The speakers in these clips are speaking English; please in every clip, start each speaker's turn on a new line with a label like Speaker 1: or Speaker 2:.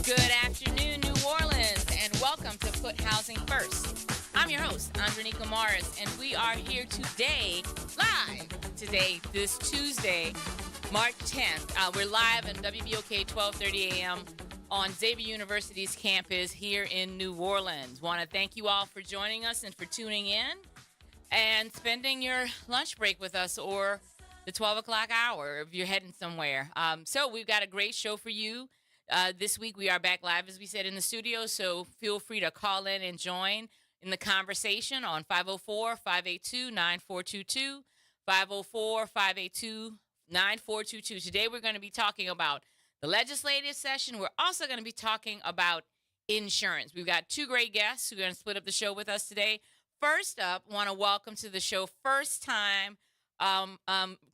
Speaker 1: Good afternoon, New Orleans, and welcome to Put Housing First. I'm your host, Andronika Morris, and we are here today, this Tuesday, March 10th. We're live on WBOK 1230 a.m. on Xavier University's campus here in New Orleans. Want to thank you all for joining us and for tuning in and spending your lunch break with us or the 12 o'clock hour if you're heading somewhere. So we've got a great show for you. This week we are back live, as we said, in the studio, so feel free to call in and join in the conversation on 504-582-9422, 504-582-9422. Today we're going to be talking about the legislative session. We're also going to be talking about insurance. We've got two great guests who are going to split up the show with us today. First up, want to welcome to the show first-time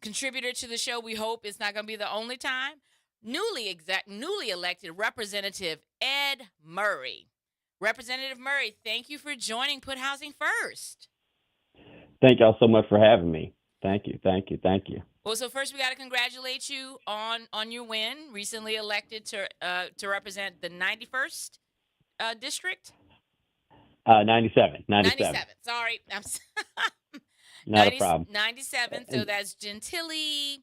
Speaker 1: contributor to the show. We hope it's not going to be the only time. Newly elected Representative Ed Murray. Representative Murray, thank you for joining Put Housing First.
Speaker 2: Thank y'all so much for having me. Thank you.
Speaker 1: Well, so first we got to congratulate you on your win. Recently elected to represent the 91st district.
Speaker 2: 97.
Speaker 1: Sorry,
Speaker 2: Not a problem.
Speaker 1: 97. So that's Gentilly.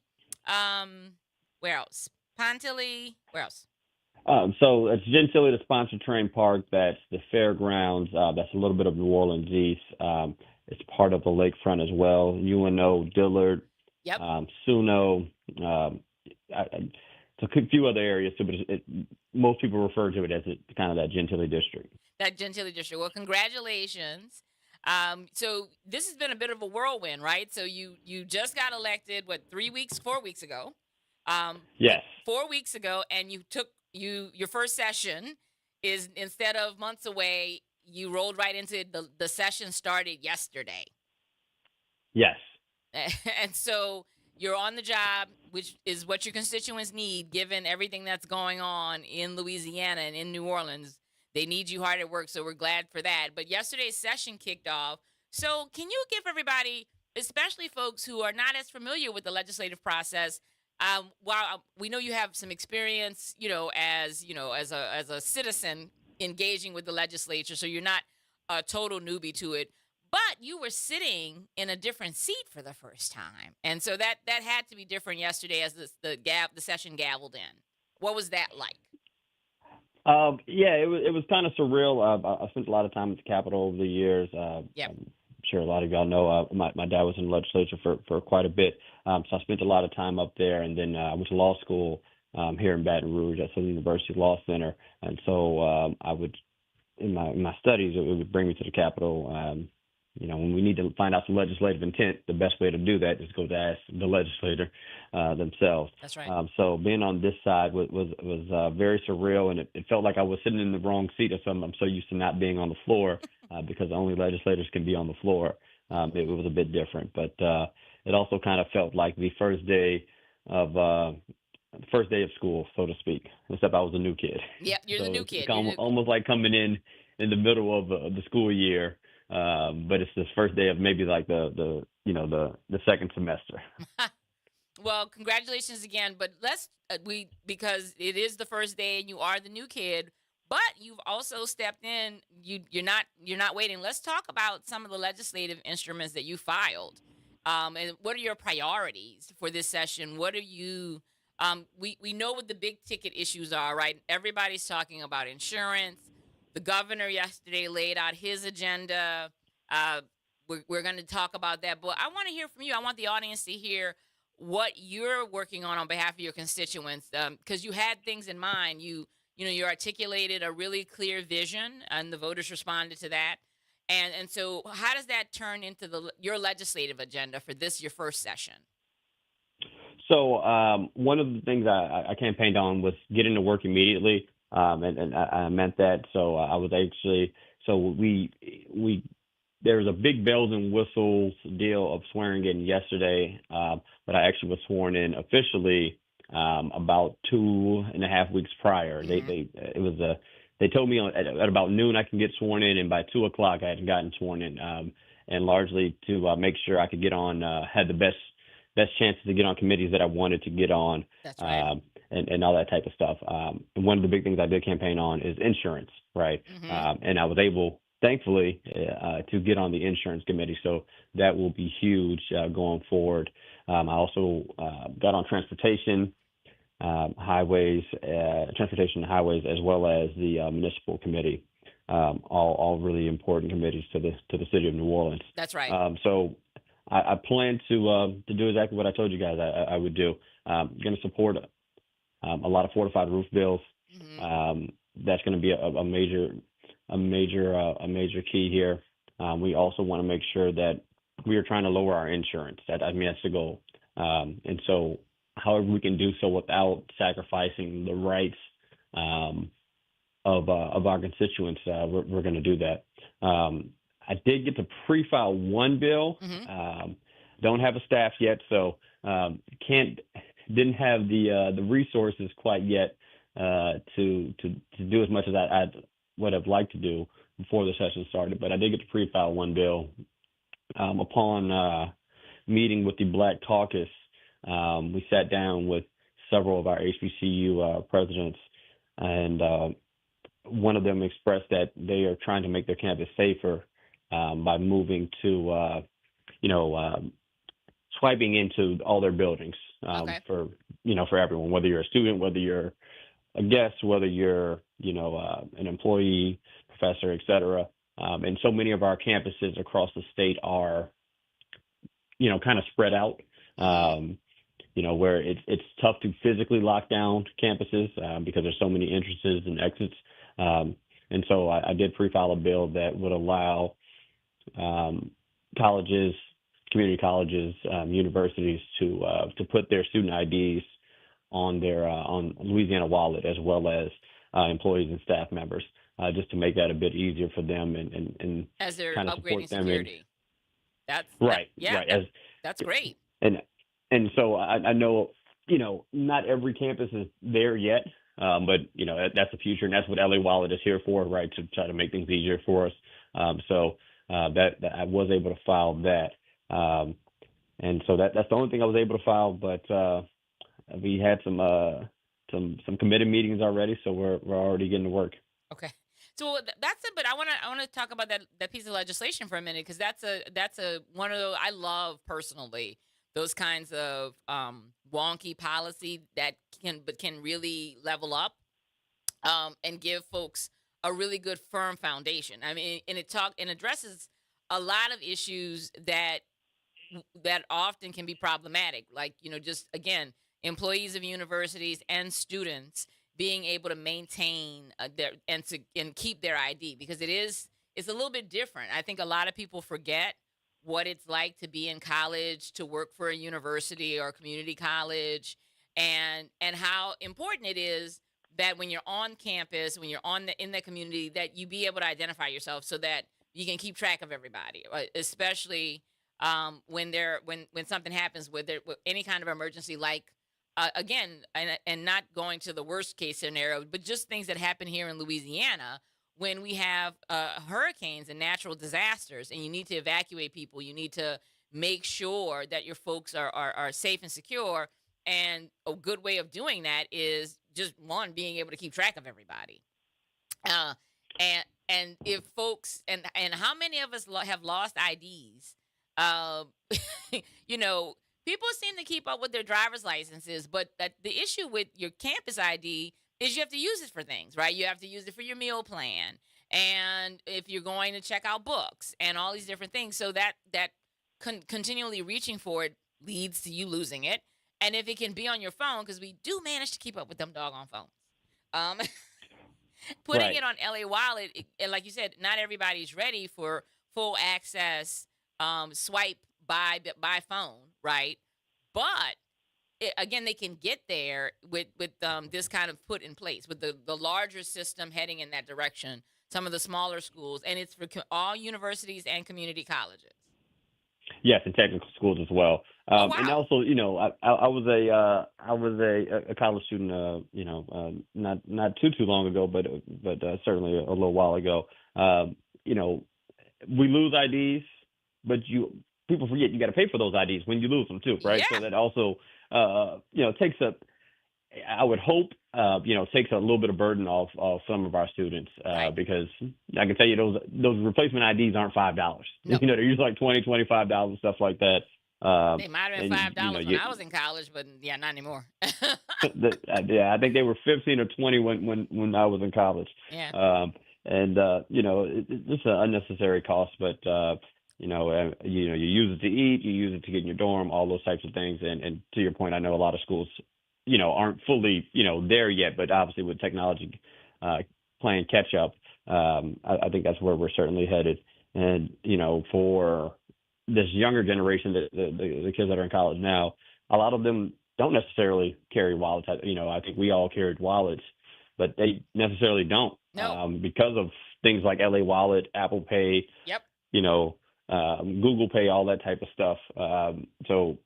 Speaker 1: Where else? Pontilly. Where else?
Speaker 2: So it's Gentilly, the sponsored terrain park. That's the fairgrounds. That's a little bit of New Orleans East. It's part of the lakefront as well. UNO, Dillard,
Speaker 1: Yep.
Speaker 2: Suno. It's a few other areas too, but most people refer to it as kind of that Gentilly district.
Speaker 1: That Gentilly district. Well, congratulations. So this has been a bit of a whirlwind, right? So you just got elected, 4 weeks ago?
Speaker 2: Yes.
Speaker 1: 4 weeks ago, and you took your first session is, instead of months away, you rolled right into it. The session started yesterday.
Speaker 2: Yes.
Speaker 1: And so you're on the job, which is what your constituents need, given everything that's going on in Louisiana and in New Orleans. They need you hard at work, so we're glad for that. But yesterday's session kicked off. So can you give everybody, especially folks who are not as familiar with the legislative process, while we know you have some experience, as a citizen engaging with the legislature, so you're not a total newbie to it, but you were sitting in a different seat for the first time, and so that had to be different yesterday as the session gavelled in. What was that like?
Speaker 2: It was kind of surreal. I spent a lot of time at the Capitol over the years.
Speaker 1: Yep.
Speaker 2: I'm sure a lot of y'all know my dad was in the legislature for quite a bit, so I spent a lot of time up there, and then I went to law school here in Baton Rouge at Southern University Law Center, and so I would, in my studies, it would bring me to the Capitol. When we need to find out some legislative intent, the best way to do that is go to ask the legislator themselves.
Speaker 1: That's right.
Speaker 2: So being on this side was very surreal, and it felt like I was sitting in the wrong seat or something. I'm so used to not being on the floor because only legislators can be on the floor. It was a bit different, but it also kind of felt like the first day of school, so to speak, except I was a new kid.
Speaker 1: Yeah, you're the new kid.
Speaker 2: It's almost like coming in the middle of the school year. But it's the first day of maybe like the second semester.
Speaker 1: Well, congratulations again. But because it is the first day and you are the new kid, but you've also stepped in. You're not waiting. Let's talk about some of the legislative instruments that you filed. And what are your priorities for this session? What are you? We know what the big ticket issues are, right? Everybody's talking about insurance. The governor yesterday laid out his agenda. We're going to talk about that. But I want to hear from you. I want the audience to hear what you're working on behalf of your constituents, because you had things in mind. You articulated a really clear vision, and the voters responded to that. And so how does that turn into your legislative agenda for your first session?
Speaker 2: So one of the things I campaigned on was getting to work immediately. And I meant that. So I was actually, there was a big bells and whistles deal of swearing in yesterday, but I actually was sworn in officially about 2.5 weeks prior.
Speaker 1: Mm-hmm.
Speaker 2: They told me at about noon I can get sworn in, and by 2 o'clock I had gotten sworn in, and largely to make sure I could get on, had the best chances to get on committees that I wanted to get on.
Speaker 1: That's right.
Speaker 2: and all that type of stuff. And one of the big things I did campaign on is insurance, right?
Speaker 1: Hmm.
Speaker 2: And I was able, thankfully, to get on the insurance committee. So that will be huge going forward. I also got on transportation, transportation and highways, as well as the municipal committee. All really important committees to the city of New Orleans.
Speaker 1: That's right.
Speaker 2: So I plan to do exactly what I told you guys I would do. Going to support a lot of fortified roof bills.
Speaker 1: Hmm.
Speaker 2: That's going to be a major key here. We also want to make sure that we are trying to lower our insurance. I mean, that's the goal. And so, however we can do so without sacrificing the rights of our constituents, we're going to do that. I did get to pre-file one bill.
Speaker 1: Hmm.
Speaker 2: Don't have a staff yet, so can't didn't have the resources quite yet to do as much as I would have liked to do before the session started. But I did get to pre-file one bill upon meeting with the Black Caucus. We sat down with several of our HBCU presidents, and one of them expressed that they are trying to make their campus safer by moving to, swiping into all their buildings
Speaker 1: Okay.
Speaker 2: for everyone, whether you're a student, whether you're a guest, whether you're, an employee, professor, et cetera. And so many of our campuses across the state are, kind of spread out.
Speaker 1: Hmm.
Speaker 2: Where it's tough to physically lock down campuses because there's so many entrances and exits. And so I did pre-file a bill that would allow colleges, community colleges, universities to put their student IDs on their on Louisiana Wallet, as well as employees and staff members, just to make that a bit easier for them and
Speaker 1: As they're
Speaker 2: kind of support
Speaker 1: upgrading
Speaker 2: them in.
Speaker 1: security. That's that.
Speaker 2: Right,
Speaker 1: Yeah.
Speaker 2: right. As
Speaker 1: That's great.
Speaker 2: and so I know, not every campus is there yet, but that's the future, and that's what LA Wallet is here for, right? To try to make things easier for us. So that I was able to file that, and so that's the only thing I was able to file. But we had some committee meetings already, so we're already getting to work.
Speaker 1: Okay. So that's it. But I want to talk about that piece of legislation for a minute, because that's a one of those I love personally, those kinds of wonky policy that can really level up and give folks a really good firm foundation. I mean, and it addresses a lot of issues that often can be problematic, like, just again, employees of universities and students being able to maintain their and keep their ID, because it's a little bit different. I think a lot of people forget what it's like to be in college, to work for a university or a community college, and how important it is that when you're on campus, when you're in the community, that you be able to identify yourself so that you can keep track of everybody, especially when something happens with any kind of emergency, like again, and not going to the worst case scenario, but just things that happen here in Louisiana when we have hurricanes and natural disasters, and you need to evacuate people. You need to make sure that your folks are safe and secure. And a good way of doing that is just one, being able to keep track of everybody. Uh, and if folks, and how many of us have lost IDs? Um, you know, people seem to keep up with their driver's licenses, but that the issue with your campus ID is you have to use it for things, right? You have to use it for your meal plan, and if you're going to check out books and all these different things. So that continually reaching for it leads to you losing it. And if it can be on your phone, because we do manage to keep up with them doggone phones. Um, putting
Speaker 2: Right.
Speaker 1: it on LA Wallet, and like you said, not everybody's ready for full access swipe by phone, right? But again, they can get there with this kind of put in place with the larger system heading in that direction. Some of the smaller schools, and it's for all universities and community colleges.
Speaker 2: Yes, and technical schools as well.
Speaker 1: Oh
Speaker 2: And
Speaker 1: wow.
Speaker 2: also, I was a college student, not too long ago, but certainly a little while ago. You know, we lose IDs, but people forget you got to pay for those IDs when you lose them too, right? So
Speaker 1: Yeah.
Speaker 2: that also takes up I would hope, takes a little bit of burden off some of our students,
Speaker 1: Right.
Speaker 2: because I can tell you those replacement IDs aren't $5.
Speaker 1: No.
Speaker 2: They're usually like $20, $25, stuff like that.
Speaker 1: They might have been
Speaker 2: And
Speaker 1: $5 when I was in college, but yeah, not anymore.
Speaker 2: yeah, I think they were 15 or 20 when I was in college.
Speaker 1: Yeah.
Speaker 2: And it's just an unnecessary cost, but you use it to eat, you use it to get in your dorm, all those types of things. And to your point, I know a lot of schools, aren't fully, there yet, but obviously with technology playing catch up, I think that's where we're certainly headed. And for this younger generation, the kids that are in college now, a lot of them don't necessarily carry wallets. I think we all carried wallets, but they necessarily don't,
Speaker 1: No.
Speaker 2: because of things like LA Wallet, Apple Pay,
Speaker 1: Yep.
Speaker 2: Google Pay, all that type of stuff. So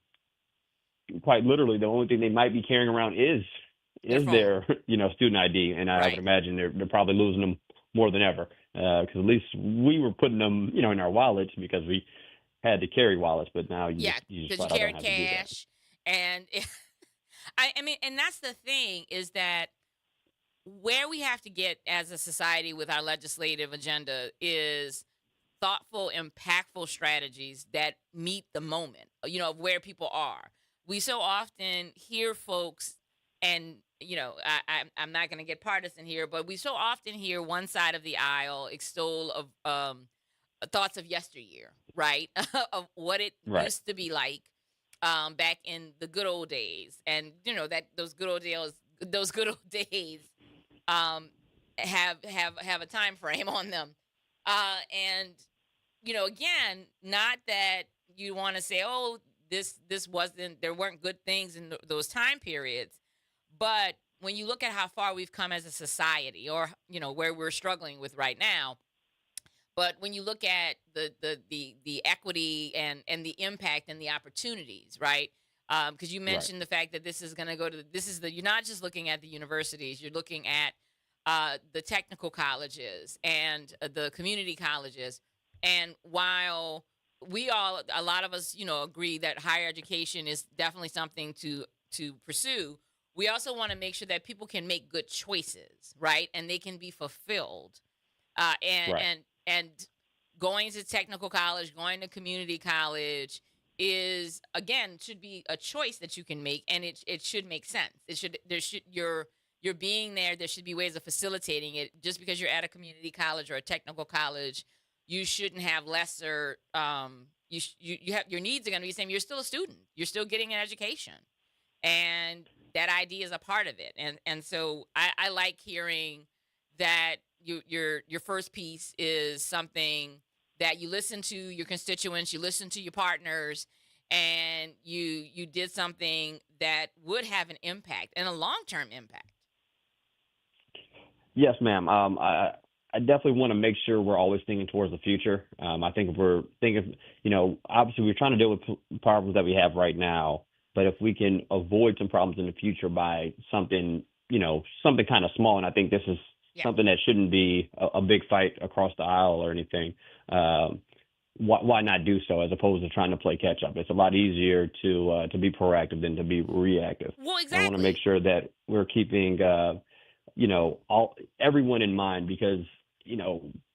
Speaker 2: quite literally, the only thing they might be carrying around
Speaker 1: Their
Speaker 2: is
Speaker 1: phone.
Speaker 2: their student ID, and I would
Speaker 1: Right.
Speaker 2: imagine they're probably losing them more than ever, because at least we were putting them in our wallets because we had to carry wallets, but now
Speaker 1: Yeah,
Speaker 2: you just
Speaker 1: because you
Speaker 2: flat out don't
Speaker 1: carried
Speaker 2: have to do that.
Speaker 1: cash, and I mean, and that's the thing is that where we have to get as a society with our legislative agenda is thoughtful, impactful strategies that meet the moment, of where people are. We so often hear folks, and I'm not going to get partisan here, but we so often hear one side of the aisle extol of thoughts of yesteryear, right? Of what it
Speaker 2: Right.
Speaker 1: used to be like back in the good old days, and that those good old days um, have a time frame on them, and again, not that you want to say, oh, this wasn't there weren't good things in those time periods, but when you look at how far we've come as a society, or where we're struggling with right now, but when you look at the equity and the impact and the opportunities, right? Because you
Speaker 2: Right.
Speaker 1: mentioned the fact that this is going to go to this is the you're not just looking at the universities, you're looking at the technical colleges and the community colleges. And while a lot of us, agree that higher education is definitely something to pursue, we also want to make sure that people can make good choices, right? And they can be fulfilled, uh, and
Speaker 2: Right.
Speaker 1: and and going to technical college, going to community college is again should be a choice that you can make, and it should make sense. It should there should you're being there. There should be ways of facilitating it. Just because you're at a community college or a technical college, you shouldn't have lesser. You have your needs are going to be the same. You're still a student. You're still getting an education, and that idea is a part of it. And so I like hearing that your first piece is something that you listen to your constituents, you listen to your partners, and you did something that would have an impact and a long-term impact.
Speaker 2: Yes, ma'am. I definitely want to make sure we're always thinking towards the future. I think if we're thinking, obviously we're trying to deal with problems that we have right now, but if we can avoid some problems in the future by something, something kind of small, and I think this is
Speaker 1: Yeah,
Speaker 2: something that shouldn't be a big fight across the aisle or anything. Um, why not do so as opposed to trying to play catch up? It's a lot easier to be proactive than to be reactive.
Speaker 1: well,
Speaker 2: And I want to make
Speaker 1: exactly.
Speaker 2: sure that we're keeping all everyone in mind because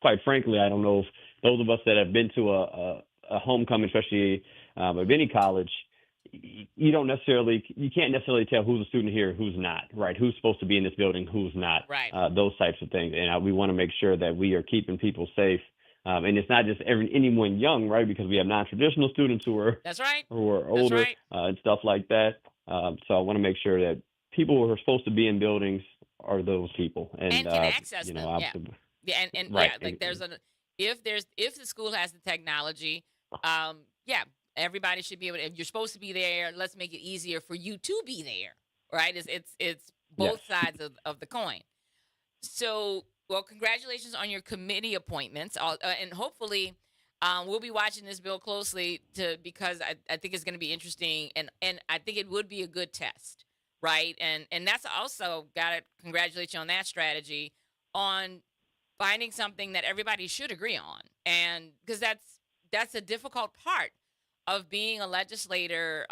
Speaker 2: quite frankly, I don't know if those of us that have been to a homecoming, especially of any college, you can't necessarily tell who's a student here, who's not, right? Who's supposed to be in this building, who's not,
Speaker 1: Right.
Speaker 2: those types of things. And we want to make sure that we are keeping people safe. And it's not just anyone young, right? Because we have non-traditional students
Speaker 1: That's right.
Speaker 2: who are
Speaker 1: That's
Speaker 2: older
Speaker 1: right.
Speaker 2: and stuff like that. So I want to make sure that people who are supposed to be in buildings are those people, and
Speaker 1: And can access them. Yeah.
Speaker 2: obviously,
Speaker 1: Yeah, and
Speaker 2: right,
Speaker 1: yeah, like if the school has the technology, yeah, everybody should be able to, if you're supposed to be there, let's make it easier for you to be there. Right? It's
Speaker 2: yes.
Speaker 1: both sides of the coin. So, well, congratulations on your committee appointments, and hopefully, we'll be watching this bill closely because I think it's going to be interesting, and I think it would be a good test, right? And that's also got to congratulate you on that strategy on finding something that everybody should agree on, and because that's a difficult part of being a legislator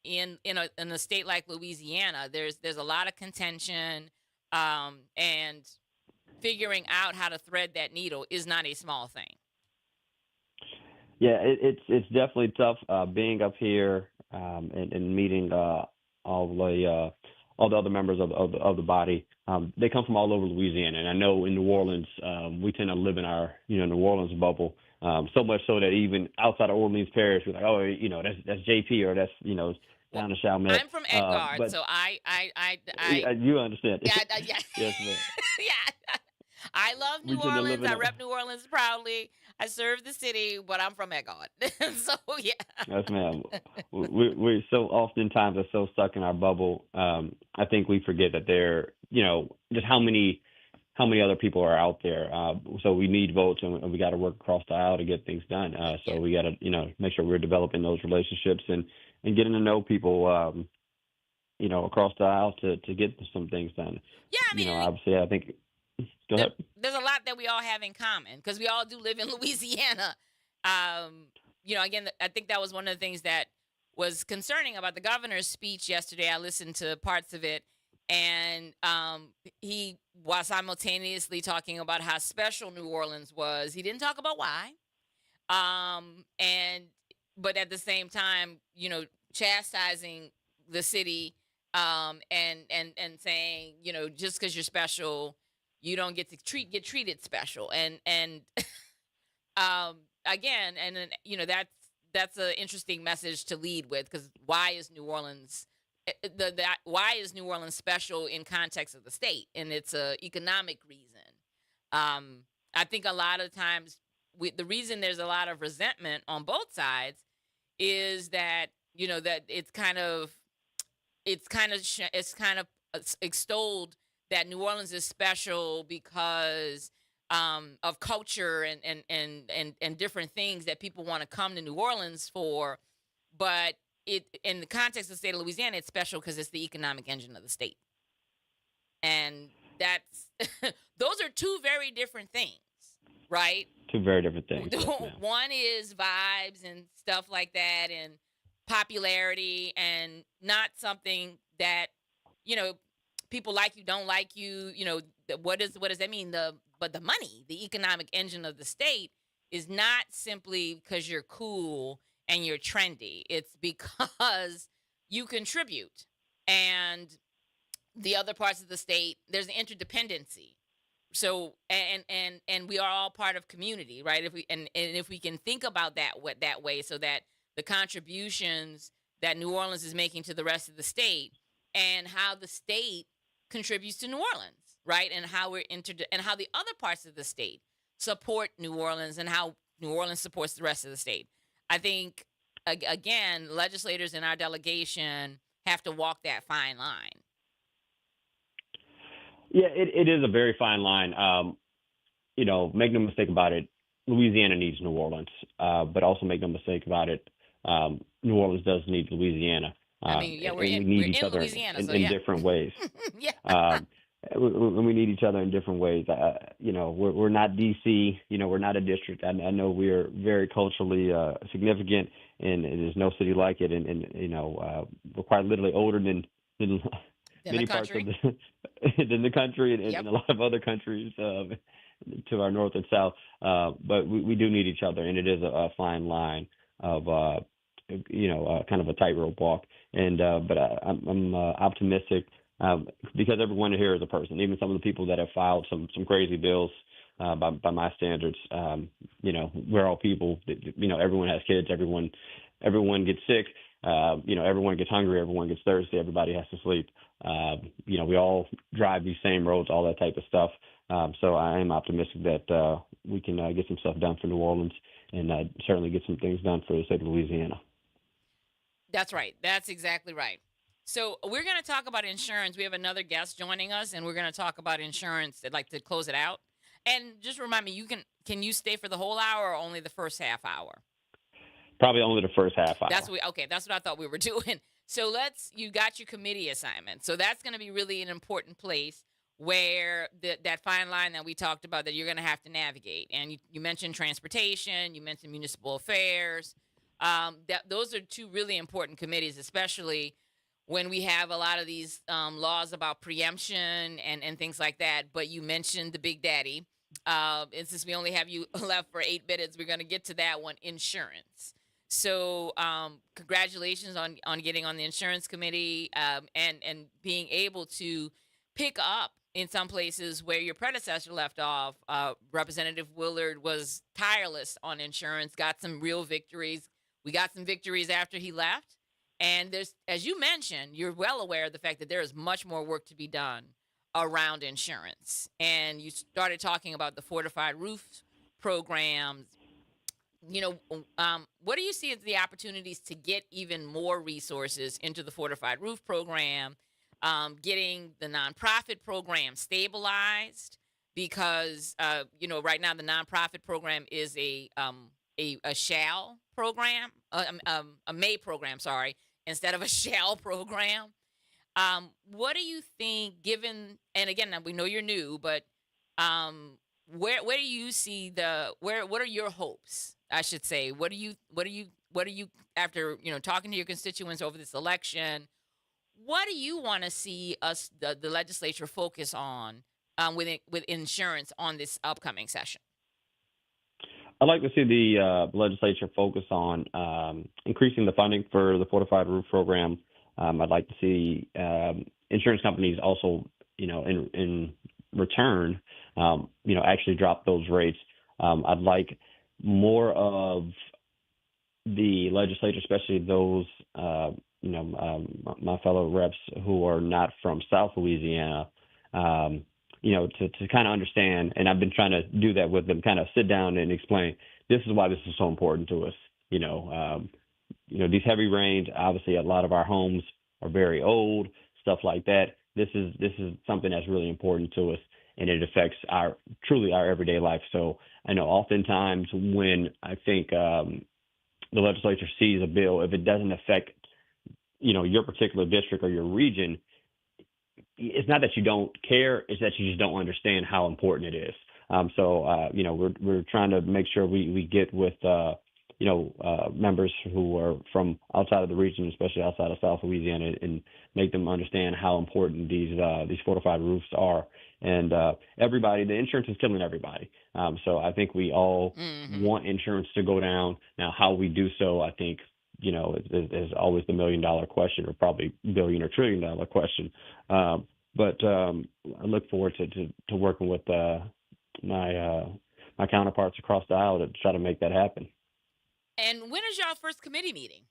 Speaker 1: in a state like Louisiana. There's a lot of contention, and figuring out how to thread that needle is not a small thing.
Speaker 2: Yeah, it's definitely tough being up here and meeting all the uh, all the other members of the body. They come from all over Louisiana, and I know in New Orleans we tend to live in our New Orleans bubble. So much so that even outside of Orleans Parish, we're like, oh, that's JP or that's
Speaker 1: Well,
Speaker 2: down in Chalmette.
Speaker 1: I'm from Edgard,
Speaker 2: But
Speaker 1: so I
Speaker 2: you understand?
Speaker 1: yeah, yeah.
Speaker 2: Yes, ma'am.
Speaker 1: Yeah. I love
Speaker 2: We
Speaker 1: New
Speaker 2: tend to live
Speaker 1: Orleans.
Speaker 2: in
Speaker 1: I
Speaker 2: a
Speaker 1: rep New Orleans proudly. I serve the city, but I'm from Edgard. So yeah.
Speaker 2: Yes, ma'am. We so oftentimes are so stuck in our bubble. I think we forget that there, just how many other people are out there. So we need votes, and we got to work across the aisle to get things done.
Speaker 1: Yeah.
Speaker 2: So we got to, make sure we're developing those relationships and getting to know people, across the aisle to get some things done.
Speaker 1: Yeah, I mean,
Speaker 2: Obviously, I think. Go
Speaker 1: there,
Speaker 2: ahead.
Speaker 1: there's a lot that we all have in common because we all do live in Louisiana. Again, I think that was one of the things that was concerning about the governor's speech yesterday. I listened to parts of it, and he was simultaneously talking about how special New Orleans was. He didn't talk about why, and but at the same time, chastising the city, and saying, just because you're special, you don't get to get treated special, and again, and then that's an interesting message to lead with, because why is New Orleans why is New Orleans special in context of the state, and it's a economic reason. I think a lot of times the reason there's a lot of resentment on both sides is that that it's kind of extolled that New Orleans is special because of culture and different things that people want to come to New Orleans for. But in the context of the state of Louisiana, it's special because it's the economic engine of the state, and that's those are two very different things, right?
Speaker 2: Two very different things. Yes, ma'am.
Speaker 1: One is vibes and stuff like that, and popularity, and not something that you know people like you, don't like you. What does that mean? But the money, the economic engine of the state, is not simply because you're cool and you're trendy. It's because you contribute, and the other parts of the state, there's an interdependency. So and we are all part of community, right? If we can think about that way, so that the contributions that New Orleans is making to the rest of the state, and how the state contributes to New Orleans, right? And how and how the other parts of the state support New Orleans, and how New Orleans supports the rest of the state. I think again, legislators in our delegation have to walk that fine line.
Speaker 2: Yeah, it is a very fine line. Make no mistake about it. Louisiana needs New Orleans, but also make no mistake about it. New Orleans does need Louisiana,
Speaker 1: I mean, yeah,
Speaker 2: and
Speaker 1: we're
Speaker 2: we
Speaker 1: in
Speaker 2: need each other
Speaker 1: Louisiana, so
Speaker 2: in
Speaker 1: yeah.
Speaker 2: different ways.
Speaker 1: Yeah.
Speaker 2: We need each other in different ways. We're not DC. We're not a district. I know we're very culturally significant, and there's no city like it. We're quite literally older than
Speaker 1: In the
Speaker 2: many parts of
Speaker 1: country.
Speaker 2: than the country and
Speaker 1: Yep.
Speaker 2: a lot of other countries to our north and south. But we do need each other, and it is a fine line of kind of a tightrope walk. But I'm optimistic because everyone here is a person. Even some of the people that have filed some crazy bills by my standards, we're all people. Everyone has kids. Everyone gets sick. Everyone gets hungry. Everyone gets thirsty. Everybody has to sleep. We all drive these same roads, all that type of stuff. So I am optimistic that we can get some stuff done for New Orleans, and certainly get some things done for the state of Louisiana.
Speaker 1: That's right. That's exactly right. So we're going to talk about insurance. We have another guest joining us, and we're going to talk about insurance. I'd like to close it out. And just remind me, can you stay for the whole hour, or only the first half hour?
Speaker 2: Probably only the first half hour.
Speaker 1: That's what I thought we were doing. So you got your committee assignment. So that's going to be really an important place where that fine line that we talked about that you're going to have to navigate. And you mentioned transportation, you mentioned municipal affairs. That those are two really important committees, especially when we have a lot of these laws about preemption and things like that. But you mentioned the big daddy, and since we only have you left for 8 minutes, we're going to get to that one: insurance. So, congratulations on getting on the insurance committee, and being able to pick up in some places where your predecessor left off. Representative Willard was tireless on insurance, got some real victories. We got some victories after he left. And there's, as you mentioned, you're well aware of the fact that there is much more work to be done around insurance. And you started talking about the fortified roof programs. What do you see as the opportunities to get even more resources into the fortified roof program, getting the nonprofit program stabilized? Because right now the nonprofit program is a shall program, a may program, sorry, instead of a shall program. What do you think, given, and again, we know you're new, but where do you see what are your hopes? I should say, what do you after talking to your constituents over this election? What do you want to see us the legislature focus on with insurance on this upcoming session?
Speaker 2: I'd like to see the legislature focus on increasing the funding for the fortified roof program. I'd like to see insurance companies also, in return, actually drop those rates. I'd like more of the legislature, especially those, my fellow reps who are not from South Louisiana, to kind of understand, and I've been trying to do that with them, kind of sit down and explain, this is why this is so important to us. These heavy rains, obviously a lot of our homes are very old, stuff like that. This is something that's really important to us, and it affects truly our everyday life. So I know oftentimes when I think the legislature sees a bill, if it doesn't affect, your particular district or your region, it's not that you don't care, it's that you just don't understand how important it is. We're trying to make sure we get with members who are from outside of the region, especially outside of South Louisiana, and make them understand how important these fortified roofs are. And everybody, the insurance is killing everybody. So I think we all
Speaker 1: Hmm.
Speaker 2: want insurance to go down. Now, how we do so, I think, is always the $1 million question, or probably billion or $1 trillion question. But I look forward to working with my counterparts across the aisle to try to make that happen.
Speaker 1: And when is y'all first committee meeting?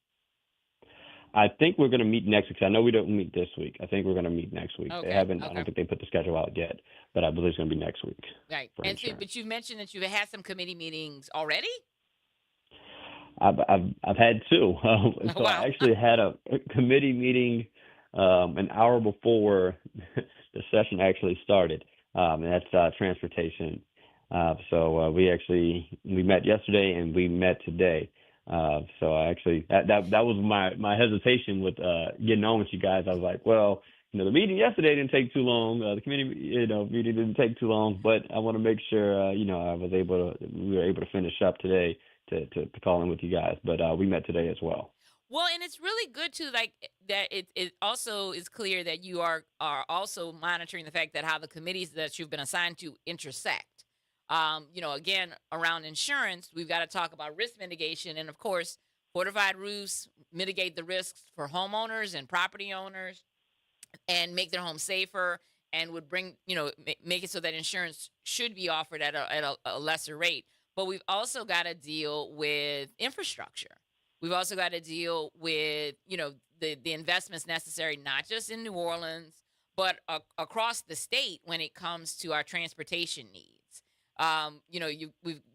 Speaker 2: I think we're going to meet next week. I know we don't meet this week. I think we're going to meet next week. They
Speaker 1: Okay,
Speaker 2: haven't. I
Speaker 1: okay,
Speaker 2: don't think they put the schedule out yet, but I believe it's going to be next week
Speaker 1: right.
Speaker 2: for
Speaker 1: And so,
Speaker 2: insurance.
Speaker 1: but you've mentioned that you've had some committee meetings already.
Speaker 2: I've had two. So I
Speaker 1: Wow.
Speaker 2: actually had a committee meeting an hour before the session actually started, and that's transportation. We met yesterday and we met today. So I actually that was my hesitation with getting on with you guys. I was like, well, the meeting yesterday didn't take too long. The committee, meeting didn't take too long, but I want to make sure, we were able to finish up today to call in with you guys. But we met today as well.
Speaker 1: Well, and it's really good to like that. It also is clear that you are also monitoring the fact that how the committees that you've been assigned to intersect. Again, around insurance, we've got to talk about risk mitigation, and of course, fortified roofs mitigate the risks for homeowners and property owners, and make their home safer, and would bring make it so that insurance should be offered at a lesser rate. But we've also got to deal with infrastructure. We've also got to deal with the investments necessary, not just in New Orleans, but across the state when it comes to our transportation needs.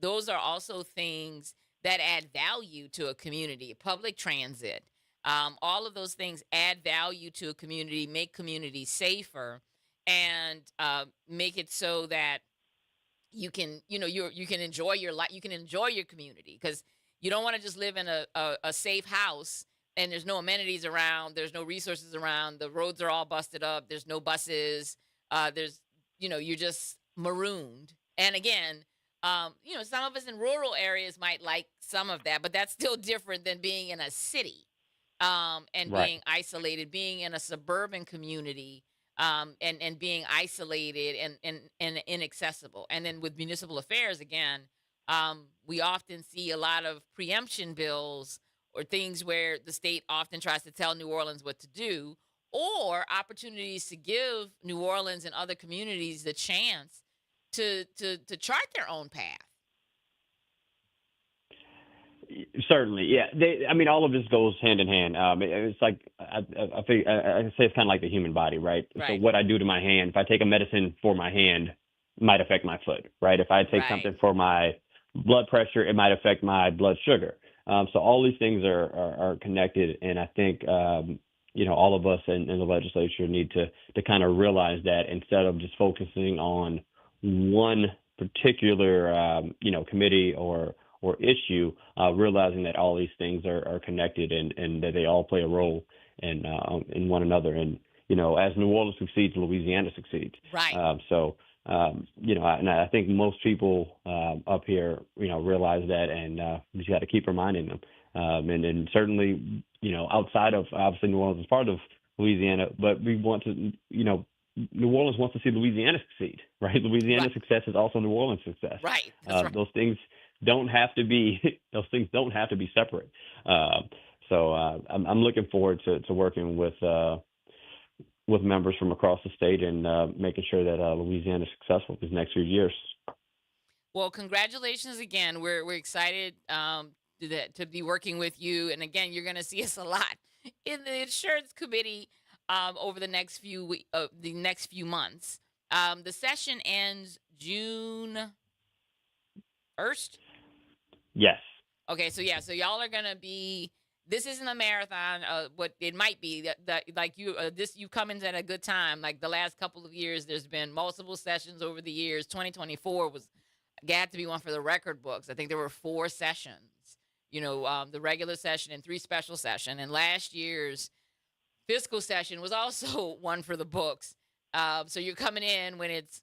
Speaker 1: Those are also things that add value to a community. Public transit, all of those things add value to a community, make communities safer, and make it so that you can enjoy your life, you can enjoy your community, because you don't want to just live in a safe house and there's no amenities around, there's no resources around, the roads are all busted up, there's no buses, there's you're just marooned. And again, Some of us in rural areas might like some of that, but that's still different than being in a city, and
Speaker 2: Right.
Speaker 1: being isolated, being in a suburban community, and being isolated and inaccessible. And then with municipal affairs, again, we often see a lot of preemption bills or things where the state often tries to tell New Orleans what to do, or opportunities to give New Orleans and other communities the chance to chart their own path.
Speaker 2: Certainly, yeah. I mean, all of this goes hand in hand. It's like I say it's kind of like the human body, right? So
Speaker 1: Right,
Speaker 2: what I do to my hand, if I take a medicine for my hand, might affect my foot, right? If I take
Speaker 1: right,
Speaker 2: something for my blood pressure, it might affect my blood sugar. So all these things are connected, and I think all of us in the legislature need to kind of realize that instead of just focusing on one particular committee or issue, realizing that all these things are connected and that they all play a role in one another. And as New Orleans succeeds, Louisiana succeeds.
Speaker 1: right.
Speaker 2: And I think most people up here, realize that, and we just got to keep reminding them. And certainly, outside of obviously New Orleans is part of Louisiana, but we want to, New Orleans wants to see Louisiana succeed, right?
Speaker 1: Right,
Speaker 2: Louisiana's success is also New Orleans' success.
Speaker 1: right. That's right.
Speaker 2: Those things don't have to be separate. Uh, I'm looking forward to working with members from across the state and making sure that Louisiana is successful these next few years.
Speaker 1: Well, congratulations again. We're excited to be working with you. And again, you're going to see us a lot in the insurance committee over the next few months. The session ends June 1st.
Speaker 2: Yes.
Speaker 1: Okay, so yeah, so y'all are gonna be. This isn't a marathon. What it might be that like you come in at a good time. Like the last couple of years, there's been multiple sessions over the years. 2024 was got to be one for the record books. I think there were 4 sessions. The regular session and 3 special session. And last year's fiscal session was also one for the books. So you're coming in when it's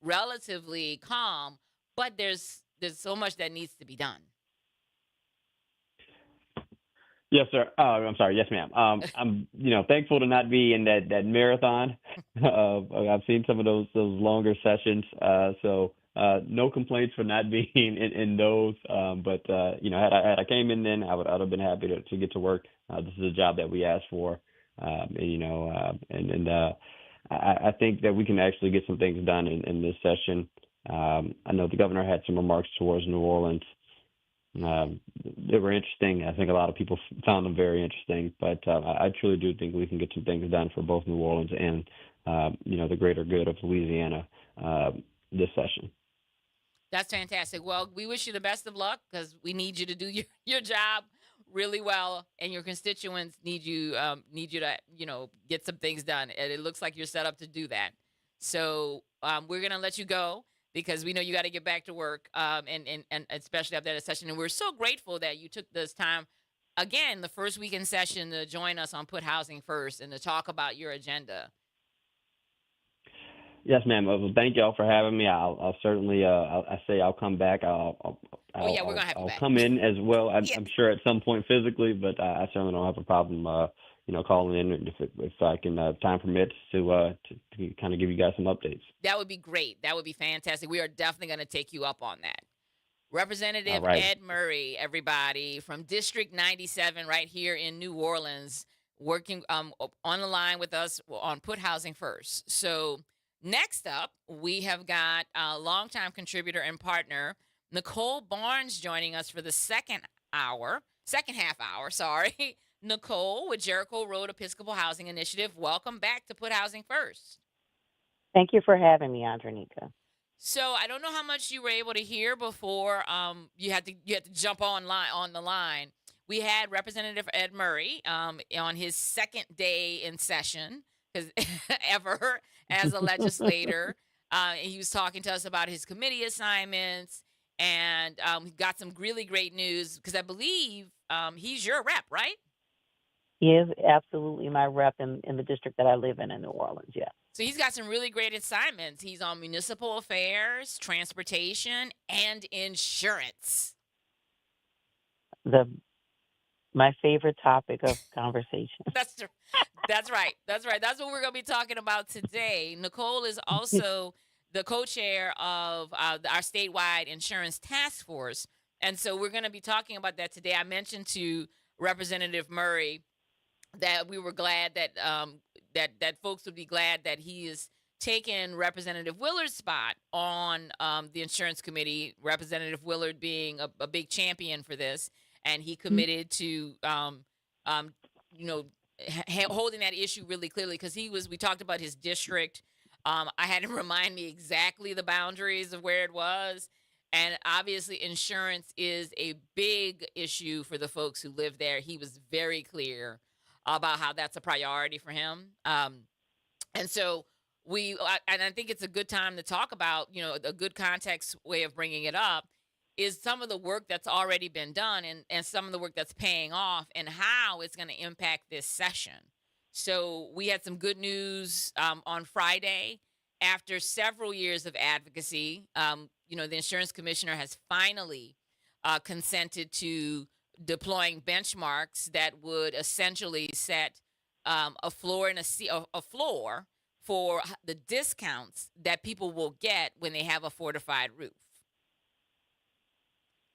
Speaker 1: relatively calm, but there's so much that needs to be done.
Speaker 2: Yes, sir. I'm sorry. Yes, ma'am. I'm, thankful to not be in that marathon. I've seen some of those longer sessions. No complaints for not being in those. But had I came in then, I'd have been happy to get to work. This is a job that we asked for. I think that we can actually get some things done in this session. I know the governor had some remarks towards New Orleans. They were interesting. I think a lot of people found them very interesting, but I truly do think we can get some things done for both New Orleans and the greater good of Louisiana this session.
Speaker 1: That's fantastic. Well, we wish you the best of luck because we need you to do your job really well, and your constituents need you to get some things done. And it looks like you're set up to do that. So we're gonna let you go because we know you got to get back to work, and especially after that session. And we're so grateful that you took this time again, the first weekend session, to join us on Put Housing First and to talk about your agenda.
Speaker 2: Yes, ma'am. Well, thank y'all for having me. I'll certainly. I'll come back.
Speaker 1: Oh yeah, we're gonna have you
Speaker 2: I'll
Speaker 1: back.
Speaker 2: come in as well.
Speaker 1: Yeah,
Speaker 2: I'm sure at some point physically, but I certainly don't have a problem. Calling in if I can time permits to kind of give you guys some updates.
Speaker 1: that would be great. That would be fantastic. We are definitely going to take you up on that.
Speaker 2: All
Speaker 1: Representative
Speaker 2: right.
Speaker 1: Ed Murray, everybody from District 97, right here in New Orleans, working on the line with us on Put Housing First. So next up, we have got a longtime contributor and partner Nicole Barnes joining us for the second half hour. Sorry, Nicole with Jericho Road Episcopal Housing Initiative. Welcome back to Put Housing First.
Speaker 3: Thank you for having me, Andronika.
Speaker 1: So I don't know how much you were able to hear before you had to jump on the line. We had Representative Ed Murray on his second day in session, because ever as a legislator. He was talking to us about his committee assignments, and he got some really great news because I believe he's your rep, right?
Speaker 3: He is absolutely my rep in the district that I live in New Orleans, yes.
Speaker 1: So he's got some really great assignments. He's on municipal affairs, transportation, and insurance.
Speaker 3: The My favorite topic of conversation.
Speaker 1: That's tr- that's right. That's right. That's what we're going to be talking about today. Nicole is also the co-chair of our statewide insurance task force, and so we're going to be talking about that today. I mentioned to Representative Murray that we were glad that that folks would be glad that he is taking Representative Willard's spot on the insurance committee. Representative Willard being a big champion for this, and he committed to um, you know holding that issue really clearly because we talked about his district. I had him remind me exactly the boundaries of where it was. And obviously, insurance is a big issue for the folks who live there. He was very clear about how that's a priority for him. And so and I think it's a good time to talk about, a good context way of bringing it up is some of the work that's already been done and some of the work that's paying off and how it's going to impact this session. So we had some good news on Friday. After several years of advocacy, the insurance commissioner has finally consented to deploying benchmarks that would essentially set a floor and a floor for the discounts that people will get when they have a fortified roof.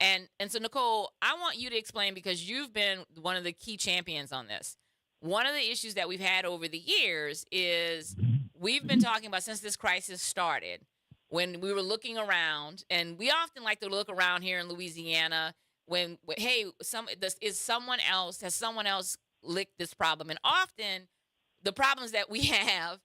Speaker 1: And so Nicole, I want you to explain because you've been one of the key champions on this. One of the issues that we've had over the years is we've been talking about since this crisis started, when we were looking around, and we often like to look around here in Louisiana hey, has someone else licked this problem? And often the problems that we have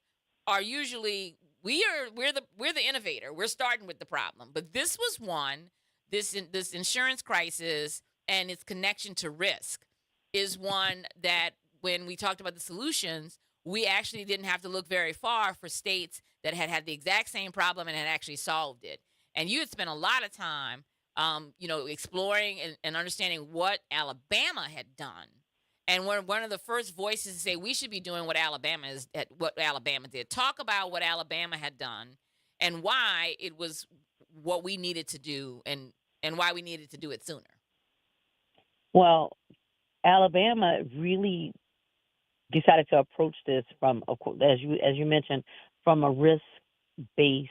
Speaker 1: are usually we're the innovator. We're starting with the problem. But this was one, this insurance crisis and its connection to risk is one that when we talked about the solutions, we actually didn't have to look very far for states that had the exact same problem and had actually solved it. And you had spent a lot of time, exploring and understanding what Alabama had done. And one of the first voices to say we should be doing what Alabama did. Talk about what Alabama had done and why it was what we needed to do and why we needed to do it sooner.
Speaker 3: Well, Alabama really decided to approach this from, as you mentioned, from a risk-based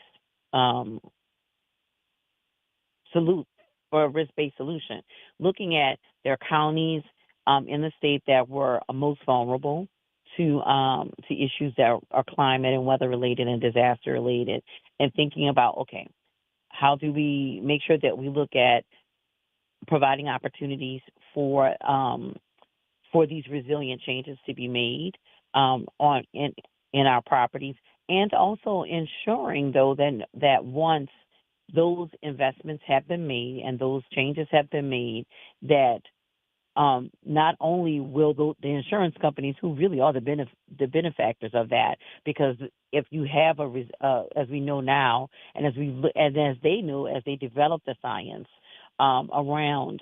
Speaker 3: solution, looking at their counties in the state that were most vulnerable to issues that are climate and weather related and disaster related, and thinking about, okay, how do we make sure that we look at providing opportunities for these resilient changes to be made in our properties, and also ensuring though that once those investments have been made and those changes have been made, that not only will the insurance companies, who really are the benefactors of that, because if you have as we know now, and as they knew as they developed the science around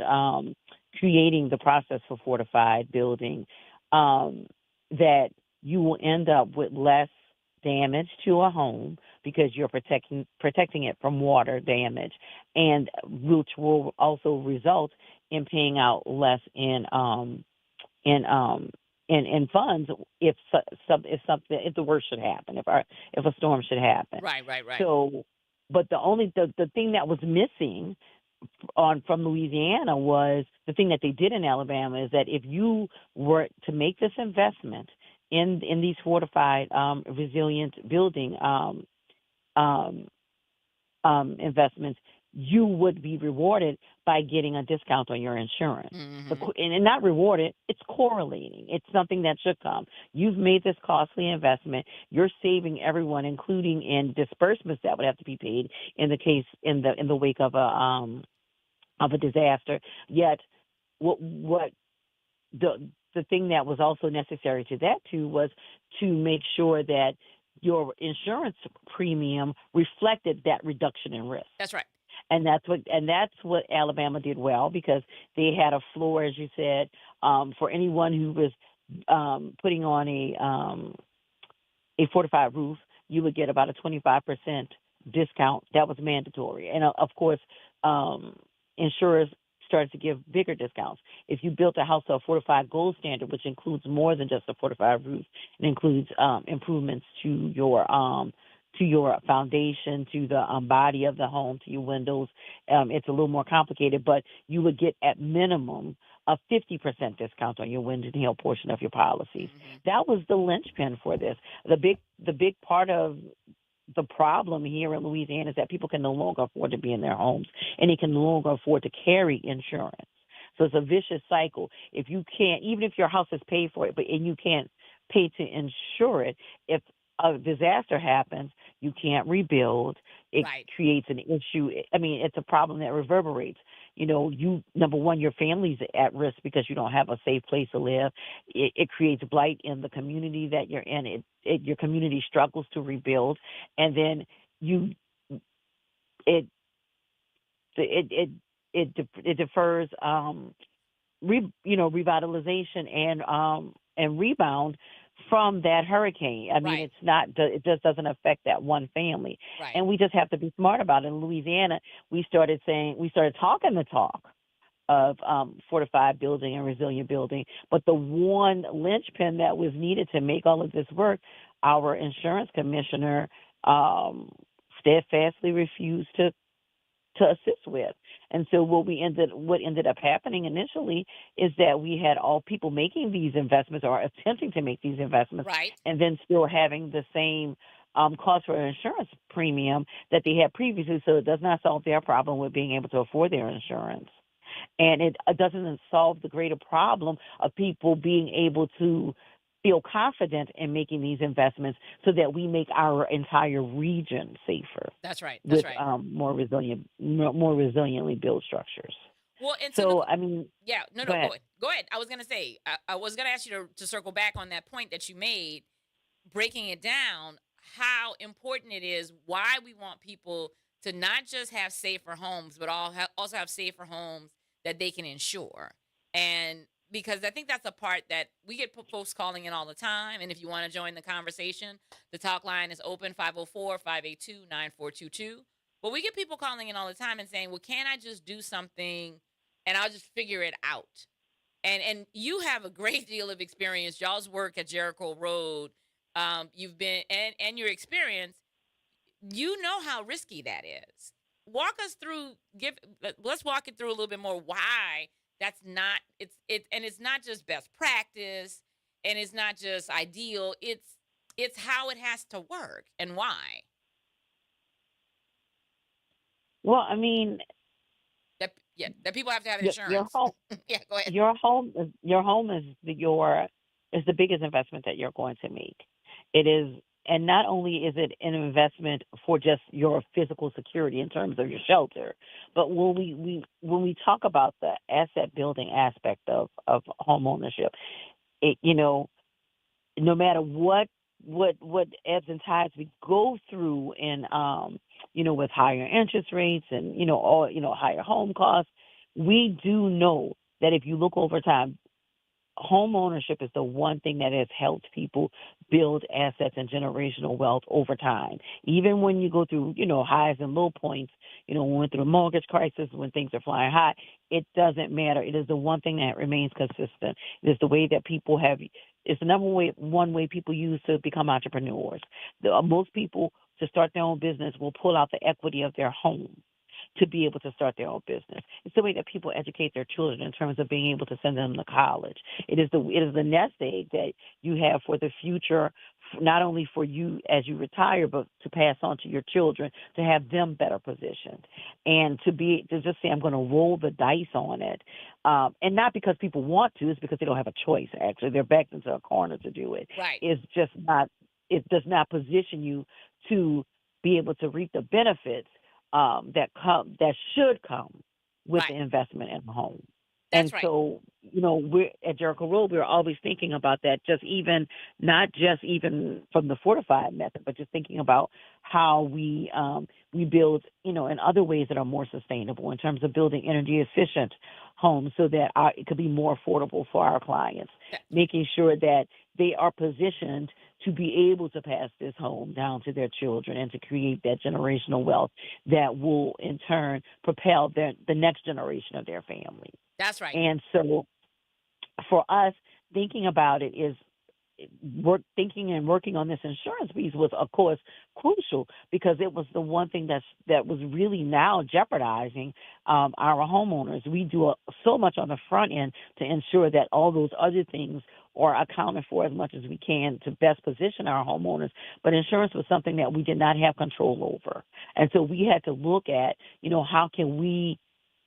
Speaker 3: creating the process for fortified building, that you will end up with less damage to a home because you're protecting it from water damage, and which will also result in paying out less in funds if the worst should happen, if a storm should happen.
Speaker 1: Right.
Speaker 3: So, but the thing that was missing from Louisiana was the thing that they did in Alabama is that if you were to make this investment in these fortified resilient building investments, you would be rewarded by getting a discount on your insurance.
Speaker 1: Mm-hmm.
Speaker 3: And not rewarded, it's correlating. It's something that should come. You've made this costly investment. You're saving everyone, including in disbursements that would have to be paid in the wake of a disaster. Yet, what the thing that was also necessary to that too was to make sure that your insurance premium reflected that reduction in risk.
Speaker 1: That's right.
Speaker 3: And that's what Alabama did well, because they had a floor, as you said, for anyone who was putting on a fortified roof. you would get about a 25% discount. That was mandatory. And of course, um, insurers started to give bigger discounts. If you built a house to a fortified gold standard, which includes more than just a fortified roof, it includes improvements to your foundation, to the body of the home, to your windows. It's a little more complicated, but you would get at minimum a 50% discount on your wind and hail portion of your policies.
Speaker 1: Hmm.
Speaker 3: That was the linchpin for this. The big part of the problem here in Louisiana is that people can no longer afford to be in their homes, and they can no longer afford to carry insurance. So it's a vicious cycle. If you can't, even if your house is paid for it, and you can't pay to insure it, if a disaster happens, you can't rebuild. It
Speaker 1: Right.
Speaker 3: creates an issue. I mean, it's a problem that reverberates. You number one, your family's at risk because you don't have a safe place to live. It creates blight in the community that you're in. Your community struggles to rebuild, and then you it it it it defers revitalization and rebound from that hurricane. I mean,
Speaker 1: Right.
Speaker 3: it's not it just doesn't affect that one family,
Speaker 1: Right.
Speaker 3: and we just have to be smart about it. In Louisiana, we started talking the talk of fortified building and resilient building, but the one linchpin that was needed to make all of this work, our insurance commissioner steadfastly refused to assist with. And so what ended up happening initially is that we had all people making these investments or attempting to make these investments
Speaker 1: Right.
Speaker 3: and then still having the same cost for insurance premium that they had previously. So it does not solve their problem with being able to afford their insurance. And it doesn't solve the greater problem of people being able to feel confident in making these investments so that we make our entire region safer
Speaker 1: That's right. That's
Speaker 3: with
Speaker 1: right.
Speaker 3: more resiliently built structures.
Speaker 1: Well, and so
Speaker 3: So, I mean,
Speaker 1: yeah, no,
Speaker 3: go
Speaker 1: no,
Speaker 3: ahead.
Speaker 1: go ahead. Go ahead. I was gonna say, I was gonna ask you to circle back on that point that you made, breaking it down, how important it is, why we want people to not just have safer homes, but also have safer homes that they can insure. And because I think that's a part that we get folks calling in all the time. And if you want to join the conversation, the talk line is open 504-582-9422. But we get people calling in all the time and saying, well, can't I just do something and I'll just figure it out? And you have a great deal of experience. Y'all's work at Jericho Road, you've been and your experience, you know how risky that is. Walk us through. Let's walk it through a little bit more. Why that's not it's not just best practice, and it's not just ideal. It's how it has to work and why.
Speaker 3: Well, I mean,
Speaker 1: That people have to have
Speaker 3: your
Speaker 1: insurance.
Speaker 3: home,
Speaker 1: Yeah, go ahead.
Speaker 3: your home is the biggest investment that you're going to make. It is, and not only is it an investment for just your physical security in terms of your shelter, but when we talk about the asset building aspect of home ownership, it no matter what ebbs and tides we go through in with higher interest rates and all higher home costs, we do know that if you look over time, home ownership is the one thing that has helped people build assets and generational wealth over time. Even when you go through, highs and low points, when we went through a mortgage crisis, when things are flying high, it doesn't matter. It is the one thing that remains consistent. It is the way that people have, it's the one way people use to become entrepreneurs. Most people, to start their own business, will pull out the equity of their home to be able to start their own business. It's the way that people educate their children in terms of being able to send them to college. It is the nest egg that you have for the future, not only for you as you retire, but to pass on to your children to have them better positioned, and to just say I'm going to roll the dice on it, and not because people want to, it's because they don't have a choice. Actually, they're backed into a corner to do it.
Speaker 1: Right.
Speaker 3: It's just not. It does not position you to be able to reap the benefits that should come with
Speaker 1: Right.
Speaker 3: the investment in the home.
Speaker 1: That's
Speaker 3: And
Speaker 1: right.
Speaker 3: so, we're at Jericho Road, we're always thinking about that, just even not just even from the fortified method, but just thinking about how we build, in other ways that are more sustainable in terms of building energy efficient homes so that it could be more affordable for our clients,
Speaker 1: That-
Speaker 3: making sure that they are positioned to be able to pass this home down to their children and to create that generational wealth that will in turn propel the next generation of their family.
Speaker 1: That's right.
Speaker 3: And so for us, thinking about it is thinking and working on this insurance piece was, of course, crucial because it was the one thing that was really now jeopardizing our homeowners. We do so much on the front end to ensure that all those other things are accounted for as much as we can to best position our homeowners. But insurance was something that we did not have control over, and so we had to look at, how can we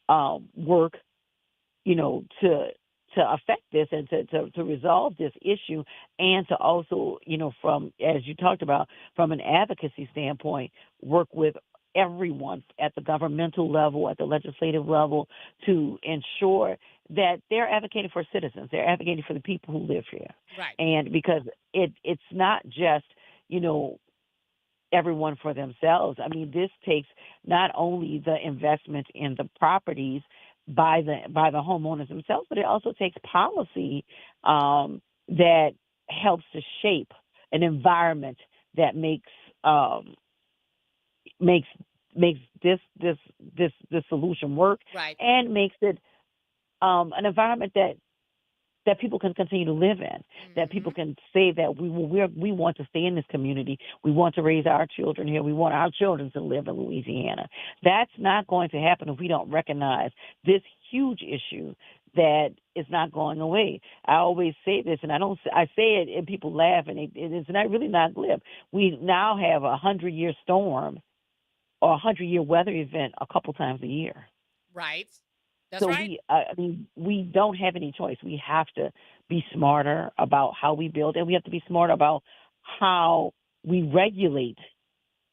Speaker 3: work, to affect this and to resolve this issue, and to also, from, as you talked about, from an advocacy standpoint, work with everyone at the governmental level, at the legislative level, to ensure that they're advocating for citizens, they're advocating for the people who live here.
Speaker 1: Right.
Speaker 3: And because it's not just, everyone for themselves. I mean, this takes not only the investment in the properties by the homeowners themselves, but it also takes policy that helps to shape an environment that makes this solution work,
Speaker 1: Right.
Speaker 3: and makes it an environment that people can continue to live in, that people
Speaker 1: Mhm.
Speaker 3: can say that we want to stay in this community. We want to raise our children here. We want our children to live in Louisiana. That's not going to happen if we don't recognize this huge issue that is not going away. I always say this, and I say it, and people laugh, and it's not really not glib. We now have 100-year storm or 100-year weather event a couple times a year.
Speaker 1: Right. That's
Speaker 3: So
Speaker 1: right.
Speaker 3: we don't have any choice. We have to be smarter about how we build, and we have to be smarter about how we regulate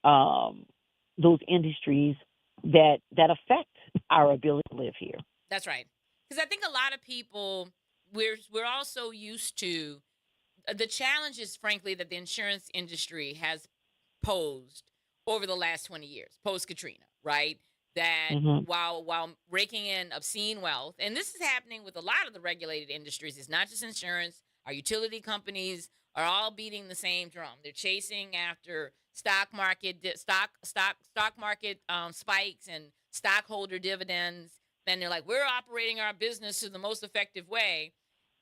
Speaker 3: those industries that affect our ability to live here.
Speaker 1: That's right. Because I think a lot of people we're all so used to the challenges, frankly, that the insurance industry has posed over the last 20 years, post Katrina, right? That
Speaker 3: Hmm.
Speaker 1: while raking in obscene wealth, and this is happening with a lot of the regulated industries, it's not just insurance. Our utility companies are all beating the same drum. They're chasing after stock market spikes and stockholder dividends. Then they're like, we're operating our business in the most effective way,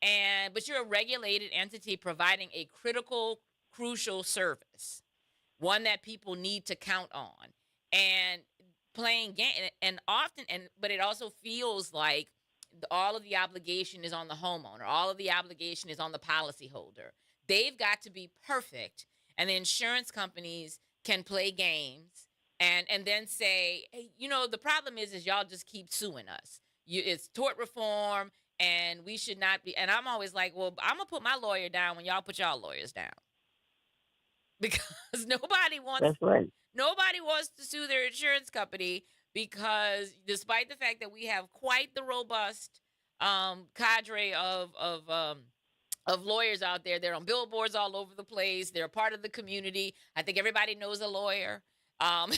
Speaker 1: but you're a regulated entity providing a critical, crucial service, one that people need to count on, and playing game, and often, but it also feels like all of the obligation is on the homeowner, all of the obligation is on the policyholder. They've got to be perfect, and the insurance companies can play games and then say, hey, the problem is y'all just keep suing us. It's tort reform, and we should not be. And I'm always like, well, I'm gonna put my lawyer down when y'all put y'all lawyers down, because
Speaker 3: That's right.
Speaker 1: nobody wants to sue their insurance company, because despite the fact that we have quite the robust cadre of lawyers out there, they're on billboards all over the place. They're a part of the community. I think everybody knows a lawyer. Um,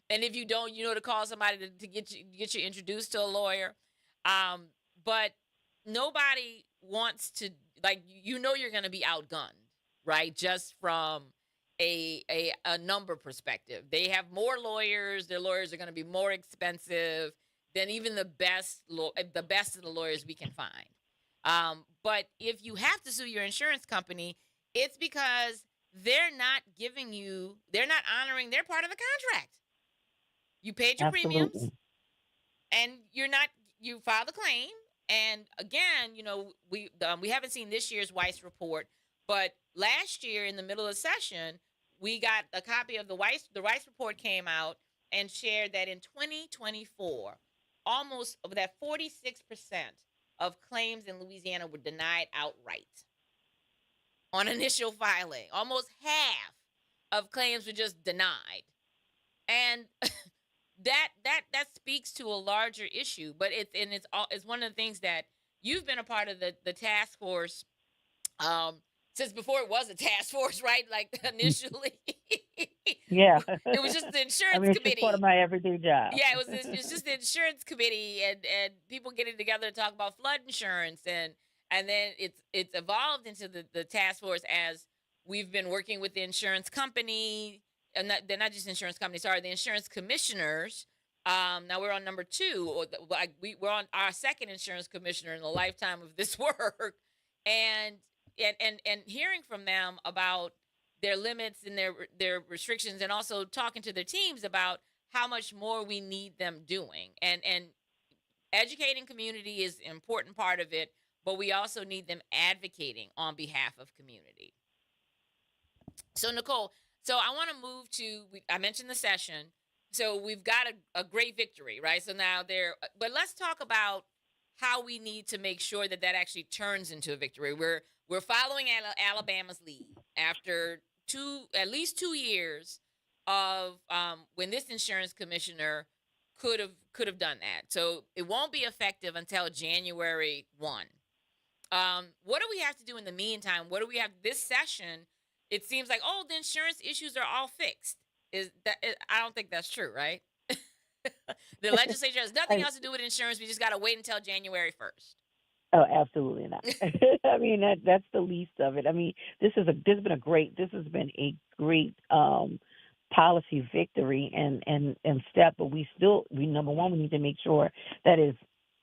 Speaker 1: and if you don't, to call somebody to get you introduced to a lawyer. Um, but nobody wants to, like, you're going to be outgunned, right? Just from a number perspective. They have more lawyers. Their lawyers are going to be more expensive than even the best of the lawyers we can find. But if you have to sue your insurance company, it's because they're not honoring their part of the contract. You paid your premiums,
Speaker 3: Absolutely.
Speaker 1: and you filed a claim. And again, we haven't seen this year's Weiss report, but last year in the middle of session, we got a copy of the Weiss report came out and shared that in 2024, almost of that 46% of claims in Louisiana were denied outright on initial filing. Almost half of claims were just denied. And that speaks to a larger issue, but it's one of the things that you've been a part of the task force um since before it was a task force, right? Like initially
Speaker 3: Yeah.
Speaker 1: it was just the
Speaker 3: I
Speaker 1: insurance
Speaker 3: mean, it's just part of
Speaker 1: committee.
Speaker 3: my everyday job.
Speaker 1: Yeah, it's just the insurance committee and people getting together to talk about flood insurance, and then it's evolved into the task force as we've been working with the insurance company, and they're not just insurance companies, sorry, the insurance commissioners. Now we're on number two, or like we're on our second insurance commissioner in the lifetime of this work, and and hearing from them about their limits and their restrictions, and also talking to their teams about how much more we need them doing, and educating community is an important part of it, but we also need them advocating on behalf of community. So Nicole, so I want to move to I mentioned the session. So we've got a great victory, right? So now there, but let's talk about how we need to make sure that that actually turns into a victory. We're following Alabama's lead after at least 2 years of when this insurance commissioner could have done that. So it won't be effective until January 1. What do we have to do in the meantime? What do we have this session? It seems like, oh, the insurance issues are all fixed. I don't think that's true, right? The legislature has nothing
Speaker 3: I,
Speaker 1: else to do with insurance. We just got to wait until January 1st.
Speaker 3: oh, absolutely not. I mean, that's the least of it. I mean, this has been a great policy victory and step, but we number one, we need to make sure that is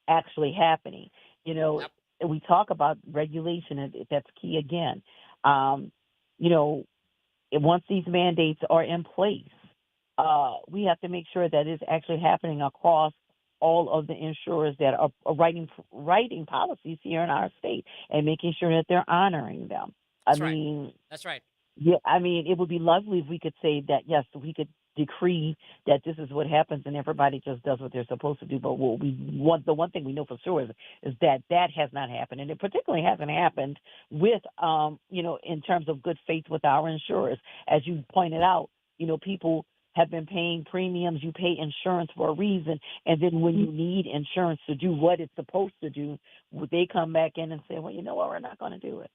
Speaker 3: actually happening. You know,
Speaker 1: Yep.
Speaker 3: we talk about regulation, and that's key again. Um, you know, once these mandates are in place, we have to make sure that it's actually happening across all of the insurers that are writing policies here in our state, and making sure that they're honoring them. I
Speaker 1: That's right.
Speaker 3: mean,
Speaker 1: That's right.
Speaker 3: yeah, I mean, it would be lovely if we could say that, yes, we could decree that this is what happens and everybody just does what they're supposed to do. But what we want, the one thing we know for sure is that that has not happened. And it particularly hasn't happened with, in terms of good faith with our insurers. As you pointed out, people have been paying premiums. You pay insurance for a reason. And then when you need insurance to do what it's supposed to do, they come back in and say, well, you know what, we're not going to do it.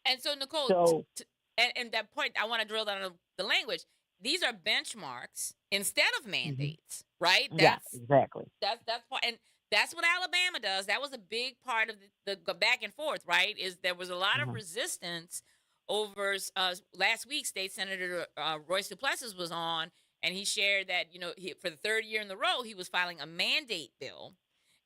Speaker 1: And so, Nicole,
Speaker 3: So,
Speaker 1: and that point, I want to drill down on the language. These are benchmarks instead of
Speaker 3: mhm,
Speaker 1: mandates, right?
Speaker 3: yeah, exactly.
Speaker 1: That's part, and that's what Alabama does. That was a big part of the back and forth, right? Is there was a lot of
Speaker 3: Mhm.
Speaker 1: resistance over last week. State Senator Royce Duplessis was on, and he shared that for the third year in the row he was filing a mandate bill,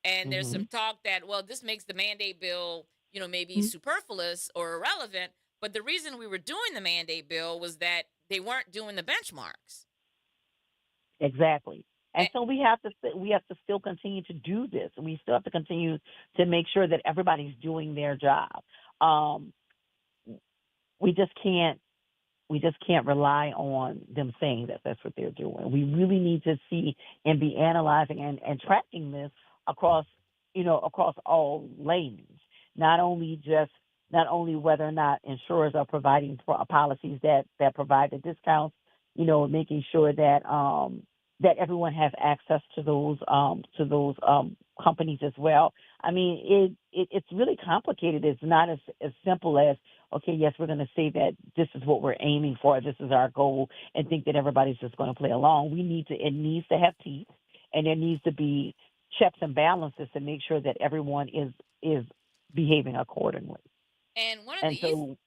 Speaker 1: and there's some
Speaker 3: Mhm.
Speaker 1: talk that, well, this makes the mandate bill maybe superfluous or irrelevant. But the reason we were doing the mandate bill was that they weren't doing the benchmarks.
Speaker 3: Exactly. And
Speaker 1: A-
Speaker 3: so we have to still continue to do this. We still have to continue to make sure that everybody's doing their job. Um, we just can't rely on them saying that that's what they're doing. We really need to see and be analyzing and tracking this across across all lanes. Not only just not only whether or not insurers are providing policies that provide the discounts, making sure that everyone has access to those companies as well. I mean, it's really complicated. It's not as simple as, okay, yes, we're going to say that this is what we're aiming for, this is our goal, and think that everybody's just going to play along. It needs to have teeth, and there needs to be checks and balances to make sure that everyone is behaving accordingly.
Speaker 1: And one of the
Speaker 3: And
Speaker 1: easy,
Speaker 3: so,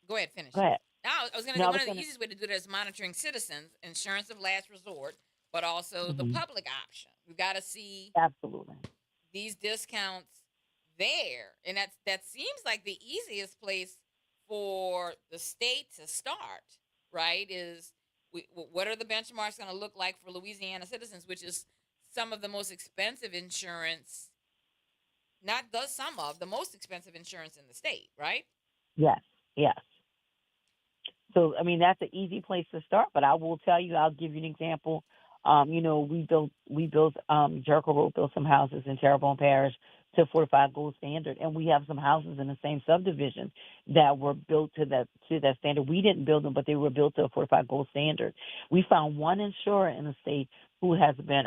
Speaker 1: go ahead,
Speaker 3: go
Speaker 1: finish.
Speaker 3: ahead.
Speaker 1: Now, I was going to
Speaker 3: No,
Speaker 1: say
Speaker 3: I
Speaker 1: one
Speaker 3: was
Speaker 1: of the
Speaker 3: going to.
Speaker 1: easiest way to do that is monitoring citizens, insurance of last resort, but also the
Speaker 3: Hmm.
Speaker 1: public option. We've got to see
Speaker 3: Absolutely.
Speaker 1: these discounts there, and that seems like the easiest place for the state to start. Right? Is what are the benchmarks going to look like for Louisiana citizens, which is some of the most expensive insurance, not some of the most expensive insurance in the state, right?
Speaker 3: Yes, yes. So, I mean, that's an easy place to start. But I will tell you, I'll give you an example We built Jericho Road built some houses in Terrebonne Parish to fortified gold standard, and we have some houses in the same subdivision that were built to that standard. We didn't build them, but they were built to a fortified gold standard. We found one insurer in the state who has been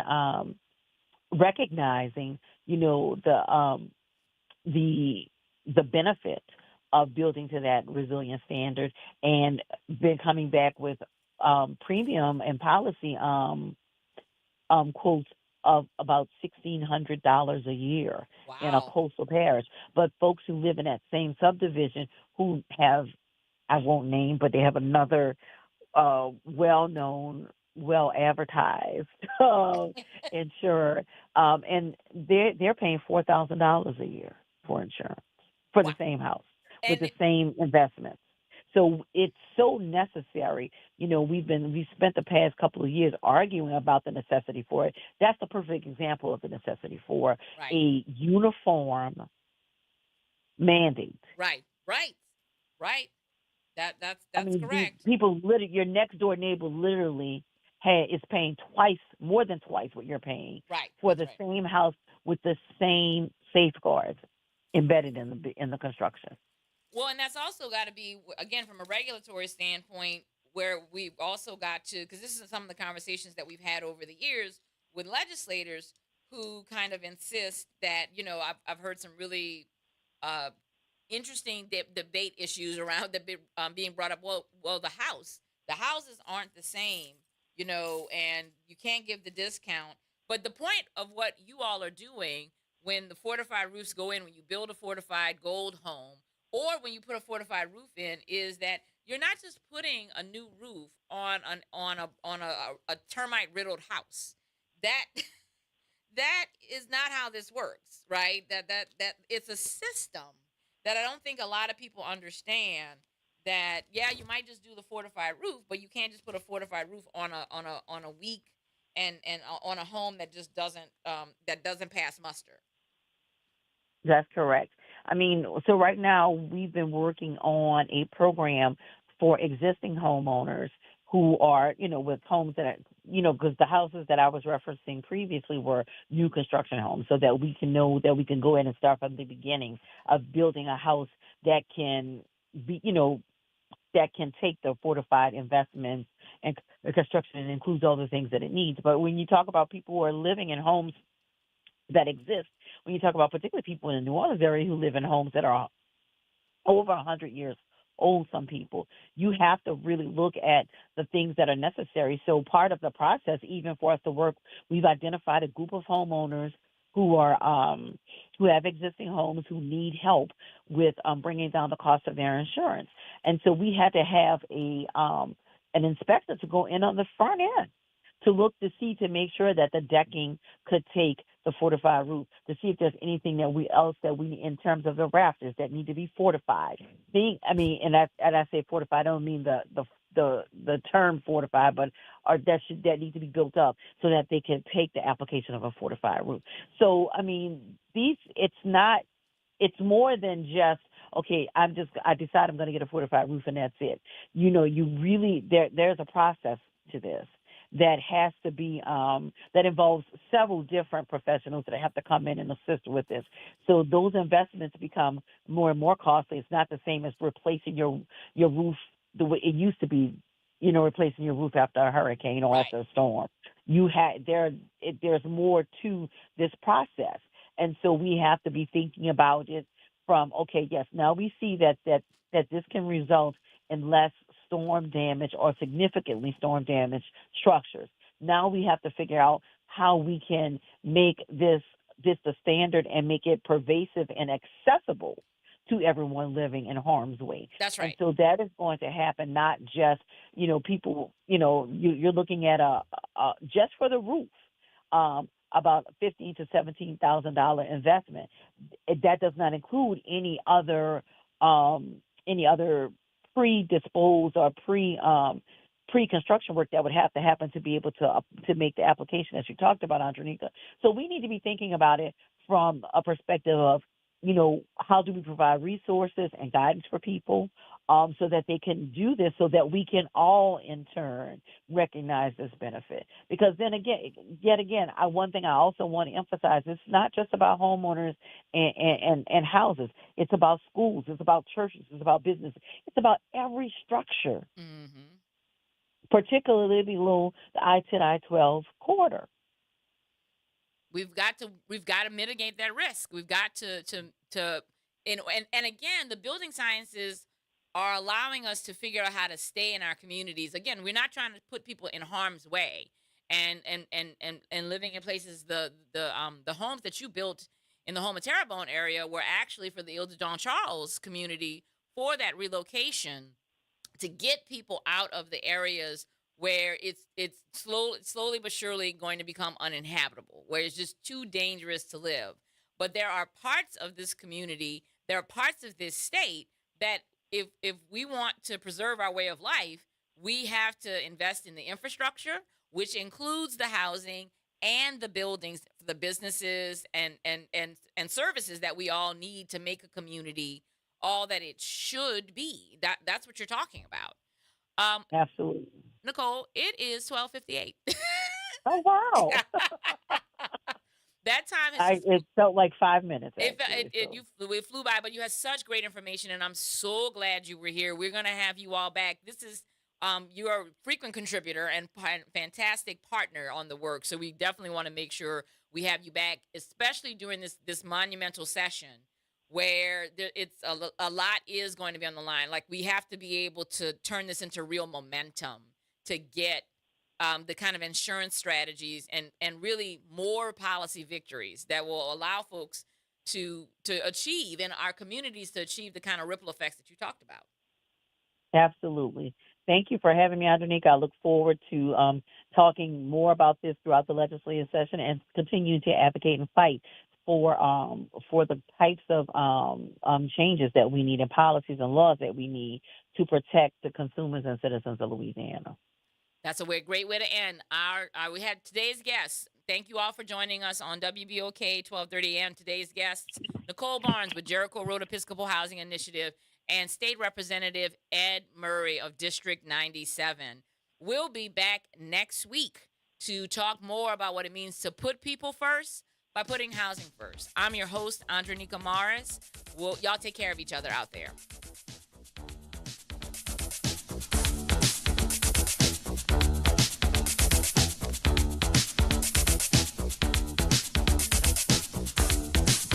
Speaker 3: recognizing, the the benefit of building to that resilient standard, and been coming back with premium and policy quotes of about $1,600 a year in a
Speaker 1: Wow.
Speaker 3: coastal parish. But folks who live in that same subdivision who have, I won't name, but they have another well-known, well-advertised insurer, and they're paying $4,000 a year for insurance for
Speaker 1: Wow.
Speaker 3: the same house with
Speaker 1: And
Speaker 3: the same investments. So it's so necessary. We spent the past couple of years arguing about the necessity for it. That's the perfect example of the necessity for
Speaker 1: right,
Speaker 3: a uniform mandate.
Speaker 1: right, right, right.
Speaker 3: I
Speaker 1: That's
Speaker 3: mean, these
Speaker 1: correct.
Speaker 3: people, literally, your next door neighbor literally is paying twice, more than twice what you're paying
Speaker 1: Right.
Speaker 3: for
Speaker 1: That's
Speaker 3: the
Speaker 1: right.
Speaker 3: same house with the same safeguards embedded in the construction.
Speaker 1: Well, and that's also got to be again from a regulatory standpoint, where we've also got to, because this is some of the conversations that we've had over the years with legislators who kind of insist that I've heard some really uh, interesting debate issues around being brought up. Well, the houses aren't the same, and you can't give the discount. But the point of what you all are doing when the fortified roofs go in, when you build a fortified gold home, or when you put a fortified roof in, is that you're not just putting a new roof on a termite riddled house. That that is not how this works, right? That it's a system that I don't think a lot of people understand. That yeah, you might just do the fortified roof, but you can't just put a fortified roof on a weak and on a home that doesn't pass muster.
Speaker 3: That's correct. I mean, so right now we've been working on a program for existing homeowners who are, with homes that, because the houses that I was referencing previously were new construction homes, so that we can know that we can go in and start from the beginning of building a house that can be, that can take the fortified investments and construction and includes all the things that it needs. But when you talk about people who are living in homes that exist, when you talk about particularly people in the New Orleans area who live in homes that are over 100 years old, some people, you have to really look at the things that are necessary. So part of the process, even for us to work, we've identified a group of homeowners who are who have existing homes who need help with bringing down the cost of their insurance. And so we had to have an inspector to go in on the front end to look to see, to make sure that the decking could take the fortified roof, to see if there's anything that we in terms of the rafters that need to be fortified. And I say fortified, I don't mean the term fortified, but that need to be built up so that they can take the application of a fortified roof. So I mean, it's more than just, okay, I decide I'm going to get a fortified roof and that's it. You really, there's a process to this that has to be that involves several different professionals that have to come in and assist with this. So those investments become more and more costly. It's not the same as replacing your roof the way it used to be. Replacing your roof after a hurricane or
Speaker 1: Right.
Speaker 3: after a storm. There's more to this process, and so we have to be thinking about it from, okay, yes, now we see that this can result in less storm damage or significantly storm damage structures. Now we have to figure out how we can make this the standard and make it pervasive and accessible to everyone living in harm's way.
Speaker 1: That's
Speaker 3: And
Speaker 1: right.
Speaker 3: so that is going to happen, not just, people, you're looking at just for the roof, about $15,000 to $17,000 investment. That does not include any other predisposed or pre-construction work that would have to happen to be able to make the application, as you talked about, Andronika. So we need to be thinking about it from a perspective of, how do we provide resources and guidance for people? so that they can do this, so that we can all in turn recognize this benefit. Because then again, yet again, one thing I also want to emphasize: it's not just about homeowners and houses. It's about schools. It's about churches. It's about business. It's about every structure,
Speaker 1: Mm-hmm.
Speaker 3: particularly below the I-10, I-12 corridor.
Speaker 1: We've got to mitigate that risk. We've got to and again, the building sciences are allowing us to figure out how to stay in our communities. Again, we're not trying to put people in harm's way, and living in places. The homes that you built in the Home of Terrebonne area were actually for the Ile de Don Charles community for that relocation, to get people out of the areas where it's slowly but surely going to become uninhabitable, where it's just too dangerous to live. But there are parts of this community, there are parts of this state that if we want to preserve our way of life, we have to invest in the infrastructure, which includes the housing and the buildings, the businesses and services that we all need to make a community all that it should be. That's what you're talking about.
Speaker 3: Absolutely.
Speaker 1: Nicole, it is 12:58.
Speaker 3: Oh wow!
Speaker 1: That time has just,
Speaker 3: It felt like 5 minutes.
Speaker 1: it,
Speaker 3: Actually,
Speaker 1: it flew by, but you had such great information, and I'm so glad you were here. We're gonna have you all back. This is you are a frequent contributor and fantastic partner on the work, so we definitely want to make sure we have you back, especially during this monumental session where a lot is going to be on the line. Like, we have to be able to turn this into real momentum to get the kind of insurance strategies and really more policy victories that will allow folks to achieve, in our communities, to achieve the kind of ripple effects that you talked about.
Speaker 3: absolutely. Thank you for having me, Andronika. I look forward to talking more about this throughout the legislative session, and continue to advocate and fight for the types of changes that we need, and policies and laws that we need to protect the consumers and citizens of Louisiana.
Speaker 1: That's a great way to end. We had today's guests. Thank you all for joining us on WBOK 1230 AM. Today's guests, Nicole Barnes with Jericho Road Episcopal Housing Initiative, and State Representative Ed Murray of District 97. We'll be back next week to talk more about what it means to put people first by putting housing first. I'm your host, Andronika Morris. Y'all take care of each other out there.